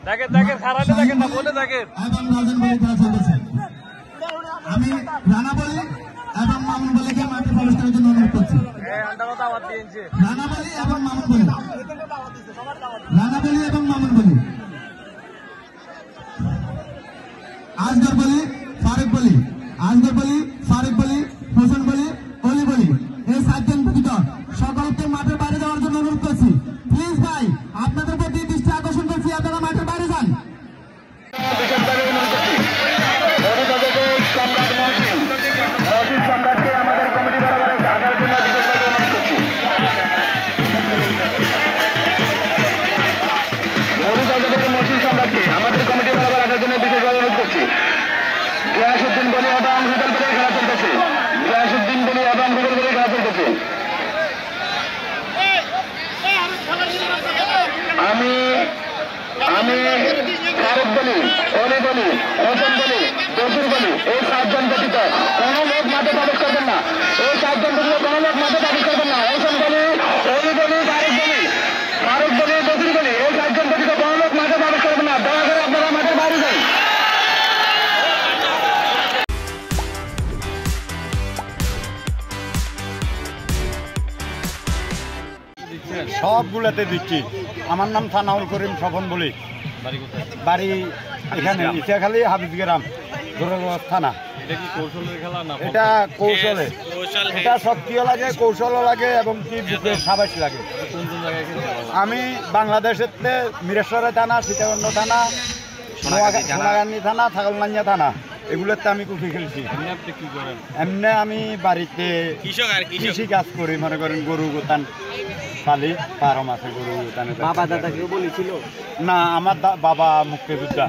দেখেন দেখেন খারাপ দেখেন না বলে দেখেন এবং রাজন বলে খেলা চলতেছে। আমি রানা বলি এবং মামুন বলিকে মাঠে প্রবেশ করার জন্য অনুরোধ করছি। রানা বলি এবং মামুন বলি, রানা বলি এবং মামুন বলি, আজগর বলি, ফারুক বলি, আজগর বলি, ফারুক বলি, হোসেন বলি, অলি বলি, এই 7 জন ব্যতীত সকলকে মাঠের বাইরে যাওয়ার জন্য অনুরোধ করছি। প্লিজ ভাই, আপনাদের প্রতি দৃষ্টি আকর্ষণ করছি, আপনারা মাঠের বাইরে যান। আমাদের কমিটি বরাবর আসার জন্য বিশেষভাবে অনুরোধ করছি। গিয়াসউদ্দিন বলি এবং রুবেল বলে খেলা চলতেছে। গিয়াসউদ্দিন বলি এবং রুবেল বলে খেলা চলতেছে। আমি ফারুক বলি, অলি বলি, হোসেন বলি, বসির বলি, এই 7 জন ব্যতীত কোনো লোক মাঠে প্রবেশ করবেন না। এই 7 জন ব্যতীত কোনো লোক মাঠে প্রবেশ করবেন না। হোসেন বলি, অলি বলি, ফারুক বলি, বসির বলি, এই 7 জন ব্যতীত কোনো লোক মাঠে প্রবেশ করবেন না। দয়া করে আপনারা মাঠের বাইরে যান। সবগুলাতে দিচ্ছি। আমার নাম থানাউল করিম স্বপন বলি, বাড়ি এখানে ইসাখালী হাফিজগ্রাম থানা। এটা কৌশলে, এটা শক্তিও লাগে, কৌশলও লাগে এবং কি সাবাস লাগে। আমি বাংলাদেশের মিরেশ্বরে থানা, সীতাকুণ্ড থানা, সোনাগান্ধী থানা, ছাগলনাইয়া থানা এগুলোতে আমি কুফি খেলছি। এমনি আমি বাড়িতে কৃষি কাজ করি, মনে করেন গরু গোতান পালি, 12 মাসে গরু গোতান। বাবা দাদা কেউ বলেছিল না, আমার বাবা মুক্তিযোদ্ধা।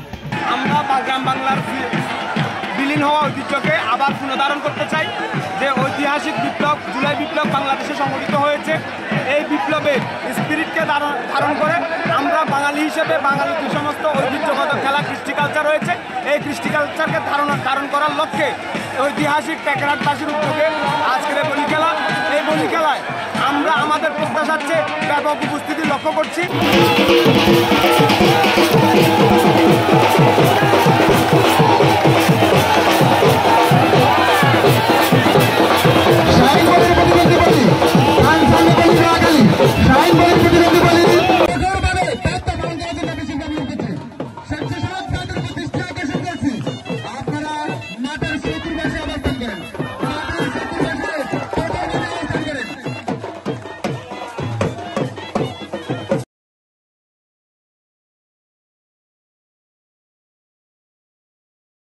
আমরা গ্রাম বাংলার বিলীন হওয়া ঐতিহ্যকে আবার পুনরুদ্ধারণ করতে চাই। যে ঐতিহাসিক বিপ্লব, জুলাই বিপ্লব বাংলাদেশে সংগঠিত হয়েছে, এই বিপ্লবের স্পিরিটকে ধারণ করে আমরা বাঙালি হিসেবে বাঙালির যে সমস্ত ঐতিহ্যগত খেলা, কৃষ্টি কালচার রয়েছে, এই কৃষ্টি কালচারকে ধারণ করার লক্ষ্যে ঐতিহাসিক টেকরাটবাসীর উদ্যোগে আজকের এই বলি খেলা। এই বলি খেলায় আমরা আমাদের প্রত্যাশার চেয়ে ব্যাপক উপস্থিতি লক্ষ্য করছি।